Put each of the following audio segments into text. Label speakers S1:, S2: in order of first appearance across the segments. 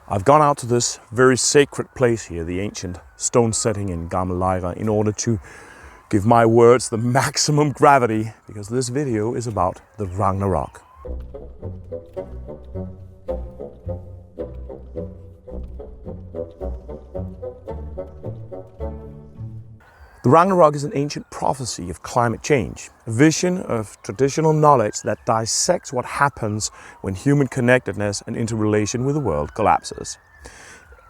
S1: I've gone out to this very sacred place here, the ancient stone setting in Gamle Lejre, in order to give my words the maximum gravity, because this video is about the Ragnarok. The Ragnarok is an ancient prophecy of climate change, a vision of traditional knowledge that dissects what happens when human connectedness and interrelation with the world collapses.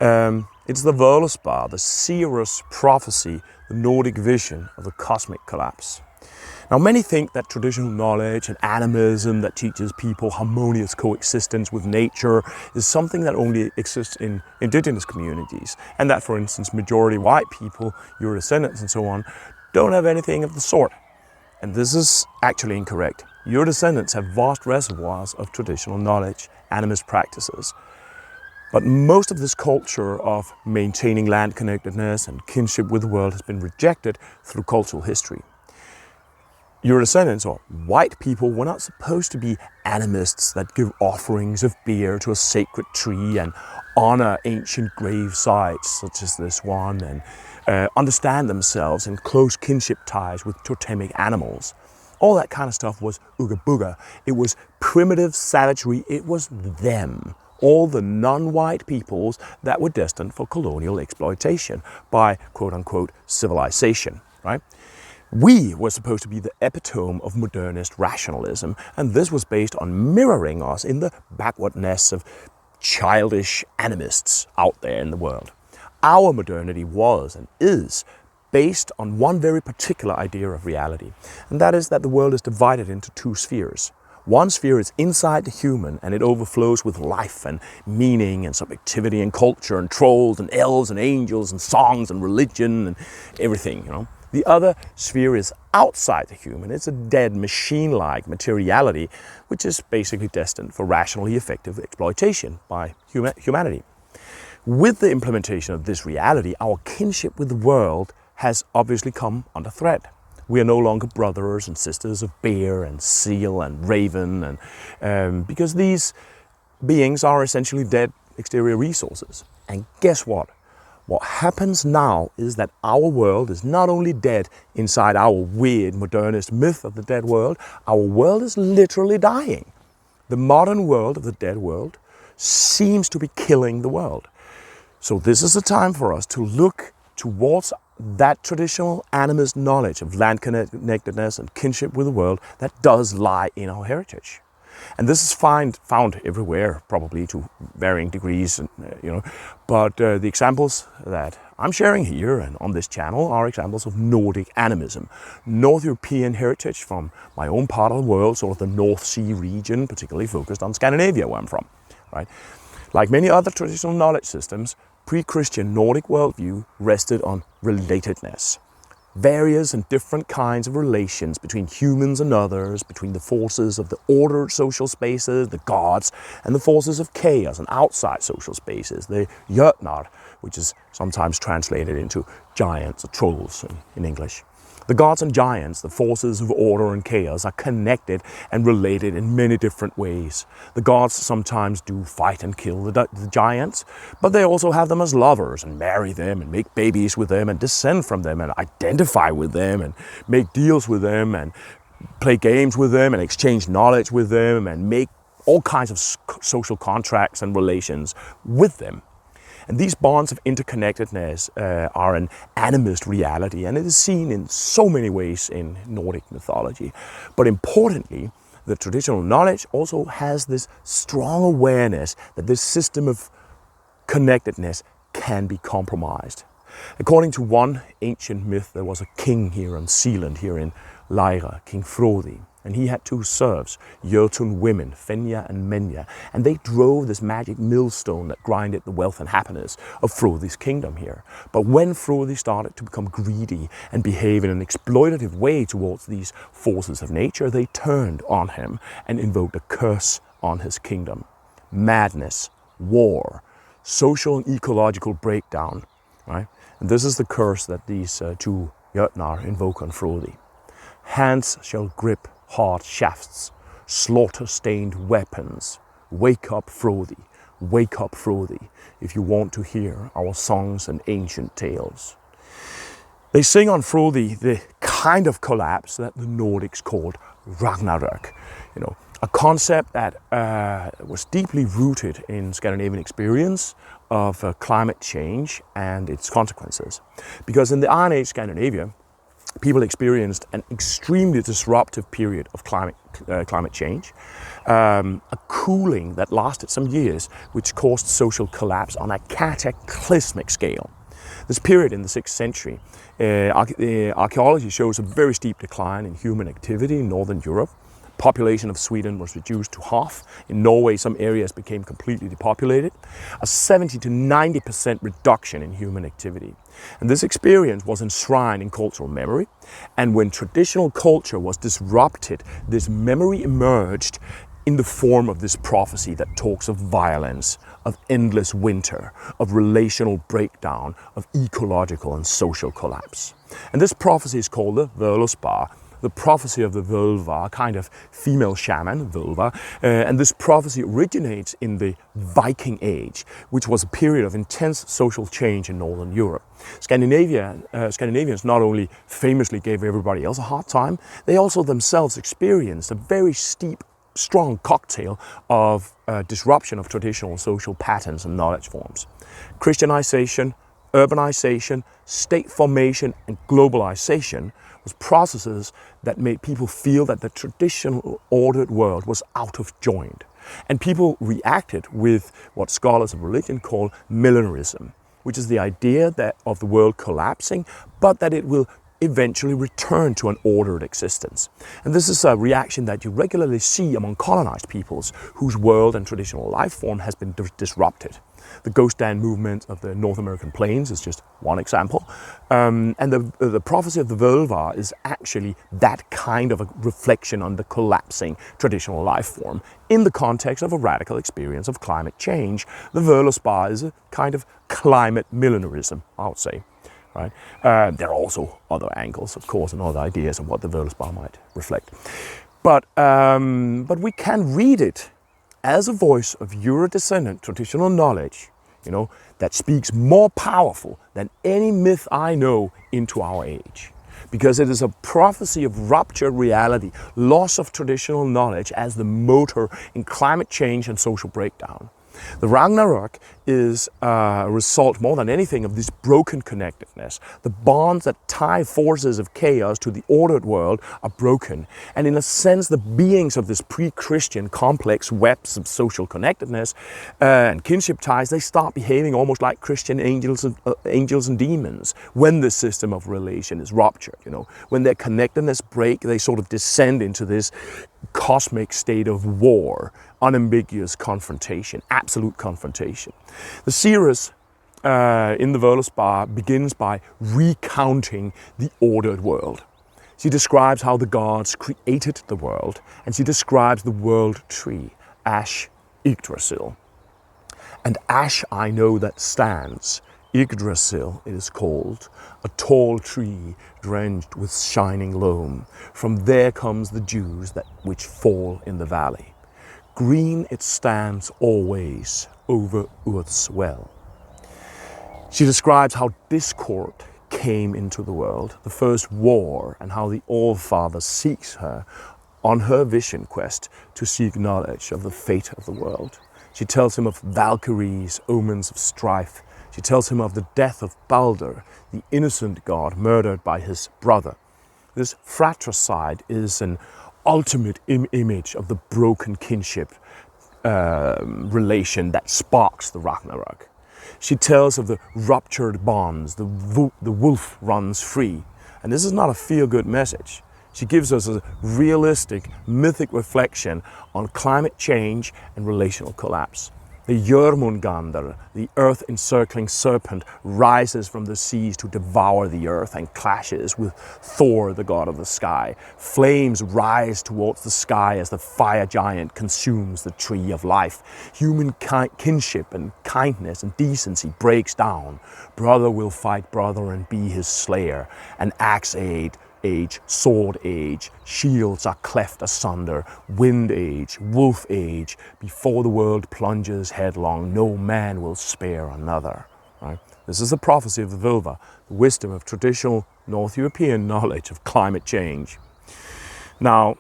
S1: It's the Völuspá, the seer's prophecy, the Nordic vision of the cosmic collapse. Now, many think that traditional knowledge and animism that teaches people harmonious coexistence with nature is something that only exists in indigenous communities, and that, for instance, majority white people, your descendants and so on, don't have anything of the sort. And this is actually incorrect. Your descendants have vast reservoirs of traditional knowledge, animist practices. But most of this culture of maintaining land connectedness and kinship with the world has been rejected through cultural history. Your descendants, or white people, were not supposed to be animists that give offerings of beer to a sacred tree and honor ancient grave sites such as this one, and understand themselves in close kinship ties with totemic animals. All that kind of stuff was ooga booga. It was primitive savagery. It was them, all the non-white peoples that were destined for colonial exploitation by quote-unquote civilization, right? We were supposed to be the epitome of modernist rationalism, and this was based on mirroring us in the backwardness of childish animists out there in the world. Our modernity was and is based on one very particular idea of reality, and that is that the world is divided into two spheres. One sphere is inside the human, and it overflows with life and meaning and subjectivity and culture and trolls and elves and angels and songs and religion and everything, you know. The other sphere is outside the human. It's a dead machine-like materiality, which is basically destined for rationally effective exploitation by humanity. With the implementation of this reality, our kinship with the world has obviously come under threat. We are no longer brothers and sisters of bear and seal and raven, and because these beings are essentially dead exterior resources. And guess what? What happens now is that our world is not only dead inside our weird modernist myth of the dead world, our world is literally dying. The modern world of the dead world seems to be killing the world. So this is a time for us to look towards that traditional animist knowledge of land connectedness and kinship with the world that does lie in our heritage. And this is found everywhere, probably to varying degrees, but the examples that I'm sharing here and on this channel are examples of Nordic animism, North European heritage from my own part of the world, sort of the North Sea region, particularly focused on Scandinavia, where I'm from, right? Like many other traditional knowledge systems, pre-Christian Nordic worldview rested on relatedness. Various and different kinds of relations between humans and others, between the forces of the ordered social spaces, the gods, and the forces of chaos and outside social spaces, the Jötnar, which is sometimes translated into giants or trolls in English. The gods and giants, the forces of order and chaos, are connected and related in many different ways. The gods sometimes do fight and kill the giants, but they also have them as lovers and marry them and make babies with them and descend from them and identify with them and make deals with them and play games with them and exchange knowledge with them and make all kinds of social contracts and relations with them. And these bonds of interconnectedness are an animist reality, and it is seen in so many ways in Nordic mythology. But importantly, the traditional knowledge also has this strong awareness that this system of connectedness can be compromised. According to one ancient myth, there was a king here on Sealand, here in Lejre, King Frothy. And he had two serfs, Jotun women, Fenja and Menja, and they drove this magic millstone that grinded the wealth and happiness of Frothy's kingdom here. But when Frothy started to become greedy and behave in an exploitative way towards these forces of nature, they turned on him and invoked a curse on his kingdom. Madness, war, social and ecological breakdown, right? And this is the curse that these two Jötnar invoke on Frothy. Hands shall grip hard shafts, slaughter-stained weapons. Wake up, Frothy. Wake up, Frothy, if you want to hear our songs and ancient tales. They sing on Frothy the kind of collapse that the Nordics called Ragnarok, a concept that was deeply rooted in Scandinavian experience of climate change and its consequences. Because in the Iron Age Scandinavia, people experienced an extremely disruptive period of climate change, a cooling that lasted some years, which caused social collapse on a cataclysmic scale. This period in the 6th century, archaeology shows a very steep decline in human activity in Northern Europe. Population of Sweden was reduced to half. In Norway, some areas became completely depopulated. A 70 to 90% reduction in human activity. And this experience was enshrined in cultural memory. And when traditional culture was disrupted, this memory emerged in the form of this prophecy that talks of violence, of endless winter, of relational breakdown, of ecological and social collapse. And this prophecy is called the Völuspá, the prophecy of the vulva, a kind of female shaman, vulva. And this prophecy originates in the Viking Age, which was a period of intense social change in Northern Europe. Scandinavians not only famously gave everybody else a hard time, they also themselves experienced a very steep, strong cocktail of disruption of traditional social patterns and knowledge forms. Christianization, urbanization, state formation, and globalization was processes that made people feel that the traditional ordered world was out of joint. And people reacted with what scholars of religion call millenarism, which is the idea that of the world collapsing, but that it will eventually return to an ordered existence. And this is a reaction that you regularly see among colonized peoples whose world and traditional life form has been disrupted. The ghost dance movement of the North American plains is just one example. And the prophecy of the vulva is actually that kind of a reflection on the collapsing traditional life form in the context of a radical experience of climate change. The Völuspá is a kind of climate millenarism, I would say. Right? There are also other angles, of course, and other ideas of what the Völuspá might reflect. But we can read it as a voice of Euro-descendant traditional knowledge, that speaks more powerful than any myth I know into our age. Because it is a prophecy of ruptured reality, loss of traditional knowledge as the motor in climate change and social breakdown. The Ragnarok is a result more than anything of this broken connectedness. The bonds that tie forces of chaos to the ordered world are broken. And in a sense, the beings of this pre-Christian complex webs of social connectedness and kinship ties, they start behaving almost like Christian angels and demons when this system of relation is ruptured. When their connectedness break, they sort of descend into this cosmic state of war, unambiguous confrontation, absolute confrontation. The seeress in the Völuspá begins by recounting the ordered world. She describes how the gods created the world, and she describes the world tree, Ash Yggdrasil. And ash I know that stands, Yggdrasil it is called, a tall tree drenched with shining loam. From there comes the dews which fall in the valley. Green it stands always over earth's well. She describes how discord came into the world, the first war, and how the All-Father seeks her on her vision quest to seek knowledge of the fate of the world. She tells him of Valkyries, omens of strife. She tells him of the death of Balder, the innocent god murdered by his brother. This fratricide is an ultimate image of the broken kinship relation that sparks the Ragnarok. She tells of the ruptured bonds, the wolf runs free. And this is not a feel-good message. She gives us a realistic, mythic reflection on climate change and relational collapse. The Jörmungandr, the earth-encircling serpent, rises from the seas to devour the earth and clashes with Thor, the god of the sky. Flames rise towards the sky as the fire giant consumes the tree of life. Human kinship and kindness and decency breaks down. Brother will fight brother and be his slayer. An axe aid age, sword age, shields are cleft asunder, wind age, wolf age, before the world plunges headlong, no man will spare another. Right? This is the prophecy of the vulva, the wisdom of traditional North European knowledge of climate change. Now,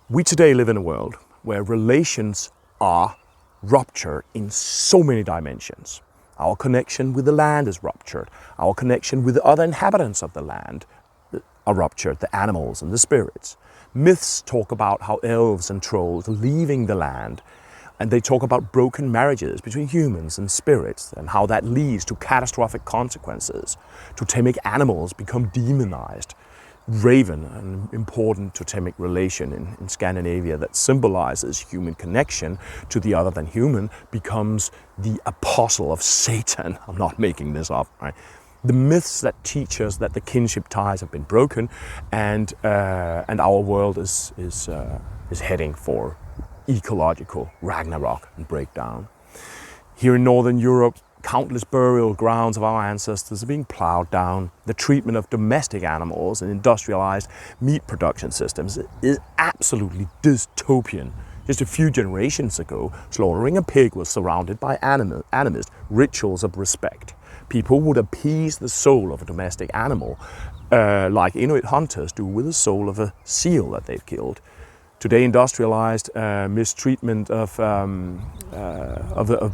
S1: we today live in a world where relations are ruptured in so many dimensions. Our connection with the land is ruptured. Our connection with the other inhabitants of the land are ruptured, the animals and the spirits. Myths talk about how elves and trolls are leaving the land, and they talk about broken marriages between humans and spirits and how that leads to catastrophic consequences. Totemic animals become demonized. Raven, an important totemic relation in Scandinavia that symbolizes human connection to the other than human, becomes the apostle of Satan. I'm not making this up, right? The myths that teach us that the kinship ties have been broken, and our world is heading for ecological Ragnarok and breakdown. Here in Northern Europe, countless burial grounds of our ancestors are being plowed down. The treatment of domestic animals and industrialized meat production systems is absolutely dystopian. Just a few generations ago, slaughtering a pig was surrounded by animist rituals of respect. People would appease the soul of a domestic animal, like Inuit hunters do with the soul of a seal that they've killed. Today, industrialized mistreatment of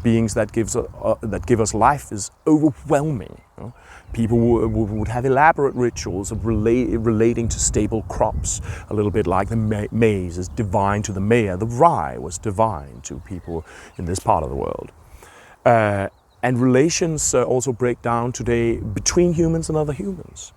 S1: beings that give us life is overwhelming. You know? People would have elaborate rituals of relating to stable crops, a little bit like the maize is divine to the mayor. The rye was divine to people in this part of the world. And relations also break down today between humans and other humans.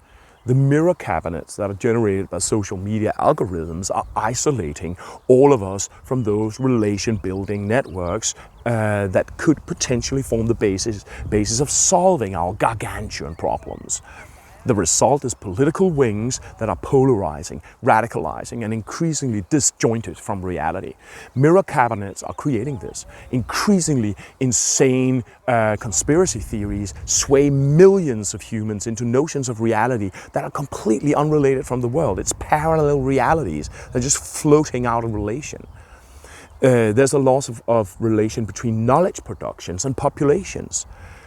S1: The mirror cabinets that are generated by social media algorithms are isolating all of us from those relation-building networks that could potentially form the basis of solving our gargantuan problems. The result is political wings that are polarizing, radicalizing, and increasingly disjointed from reality. Mirror cabinets are creating this. Increasingly insane conspiracy theories sway millions of humans into notions of reality that are completely unrelated from the world. It's parallel realities that are just floating out of relation. There's a loss of relation between knowledge productions and populations.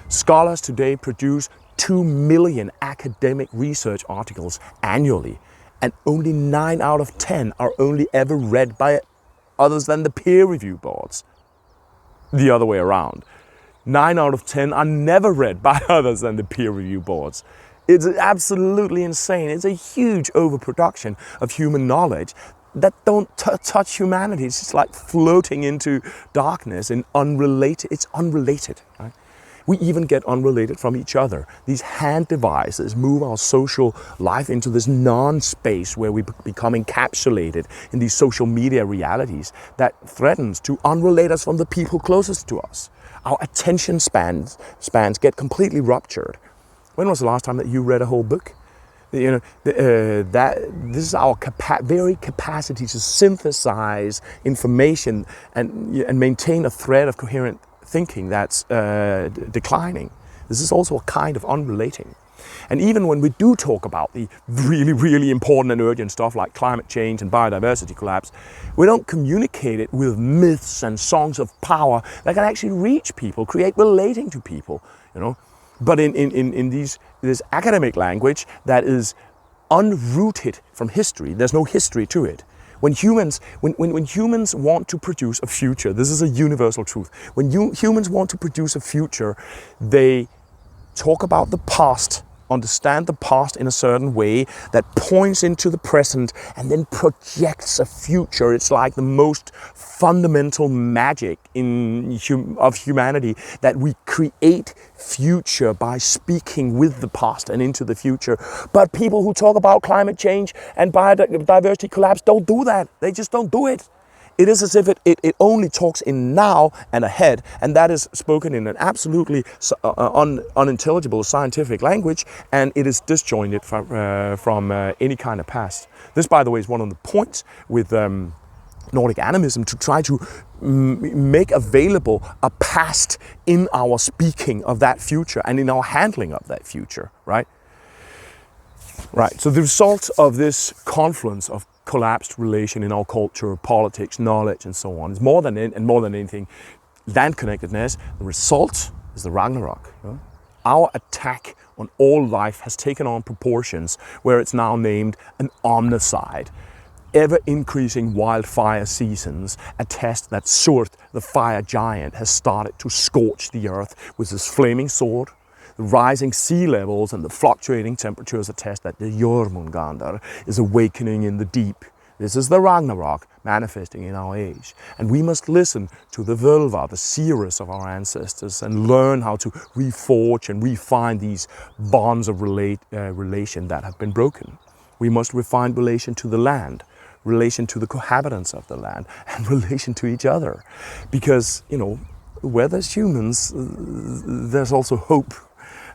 S1: Scholars today produce 2 million academic research articles annually, and only 9 out of 10 are only ever read by others than the peer review boards. The other way around. 9 out of 10 are never read by others than the peer review boards. It's absolutely insane. It's a huge overproduction of human knowledge that don't touch humanity. It's just like floating into darkness and unrelated. It's unrelated, right? We even get unrelated from each other. These hand devices move our social life into this non-space where we become encapsulated in these social media realities that threatens to unrelate us from the people closest to us. Our attention spans get completely ruptured. When was the last time that you read a whole book? You know, this is our very capacity to synthesize information and maintain a thread of coherent thinking that's declining. This is also a kind of unrelating. And even when we do talk about the really, really important and urgent stuff like climate change and biodiversity collapse, we don't communicate it with myths and songs of power that can actually reach people, create relating to people, you know. But in this academic language that is unrooted from history, there's no history to it. When humans want to produce a future, this is a universal truth. When humans want to produce a future, they talk about the past, understand the past in a certain way that points into the present and then projects a future. It's like the most fundamental magic of humanity, that we create future by speaking with the past and into the future. But people who talk about climate change and biodiversity collapse don't do that. They just don't do it. It is as if it only talks in now and ahead, and that is spoken in an absolutely unintelligible scientific language, and it is disjointed from any kind of past. This, by the way, is one of the points with Nordic animism, to try to make available a past in our speaking of that future and in our handling of that future, right? Right, so the result of this confluence of collapsed relation in our culture, politics, knowledge, and so on is more than anything, land connectedness. The result is the Ragnarok. You know? Our attack on all life has taken on proportions where it's now named an omnicide. Ever increasing wildfire seasons attest that Surt, the fire giant, has started to scorch the earth with his flaming sword. The rising sea levels and the fluctuating temperatures attest that the Jormungandr is awakening in the deep. This is the Ragnarok manifesting in our age. And we must listen to the Völuspá, the seeress of our ancestors, and learn how to reforge and refine these bonds of relation that have been broken. We must refine relation to the land, relation to the cohabitants of the land, and relation to each other. Because, you know, where there's humans, there's also hope.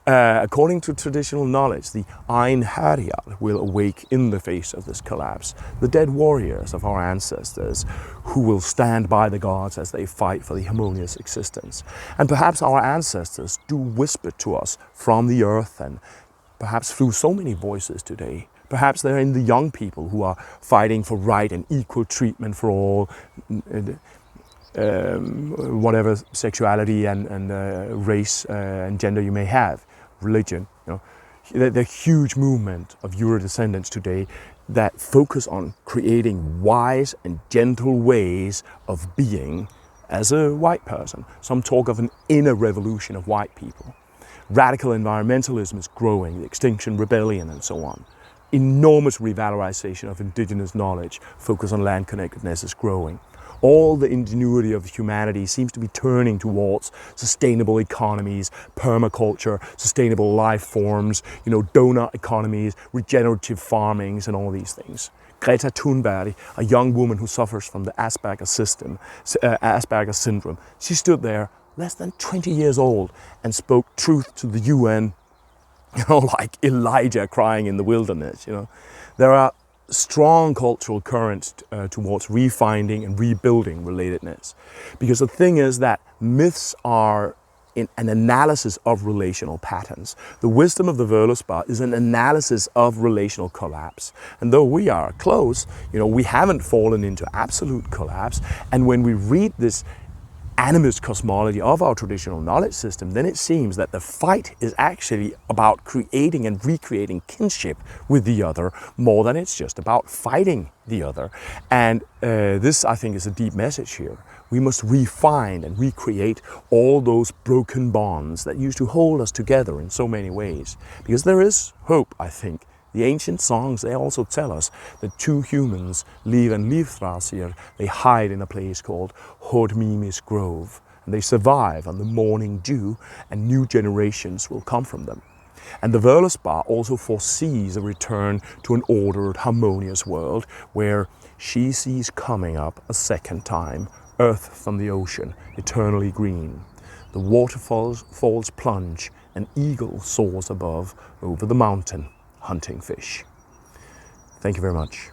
S1: According to traditional knowledge, the Einherjar will awake in the face of this collapse, the dead warriors of our ancestors who will stand by the gods as they fight for the harmonious existence. And perhaps our ancestors do whisper to us from the earth, and perhaps through so many voices today. Perhaps they're in the young people who are fighting for right and equal treatment for all, whatever sexuality and race and gender you may have, religion. You know, the huge movement of Euro-descendants today that focus on creating wise and gentle ways of being as a white person. Some talk of an inner revolution of white people. Radical environmentalism is growing, the Extinction Rebellion and so on. Enormous revalorization of indigenous knowledge, focus on land connectedness is growing. All the ingenuity of humanity seems to be turning towards sustainable economies, permaculture, sustainable life forms, you know, donut economies, regenerative farmings, and all these things. Greta Thunberg, a young woman who suffers from the Asperger's syndrome, she stood there less than 20 years old and spoke truth to the UN, you know, like Elijah crying in the wilderness. You know, there are strong cultural currents towards refining and rebuilding relatedness, because the thing is that myths are in an analysis of relational patterns. The wisdom of the Völuspá is an analysis of relational collapse. And though we are close, you know, we haven't fallen into absolute collapse. And when we read this animist cosmology of our traditional knowledge system, then it seems that the fight is actually about creating and recreating kinship with the other more than it's just about fighting the other. And this, I think, is a deep message here. We must refine and recreate all those broken bonds that used to hold us together in so many ways. Because there is hope, I think. The ancient songs, they also tell us that two humans live and Lífþrasir, they hide in a place called Hodmimis Grove, and they survive on the morning dew, and new generations will come from them. And the Völuspá also foresees a return to an ordered, harmonious world where she sees coming up a second time, earth from the ocean, eternally green. The waterfalls plunge, an eagle soars above over the mountain, hunting fish. Thank you very much.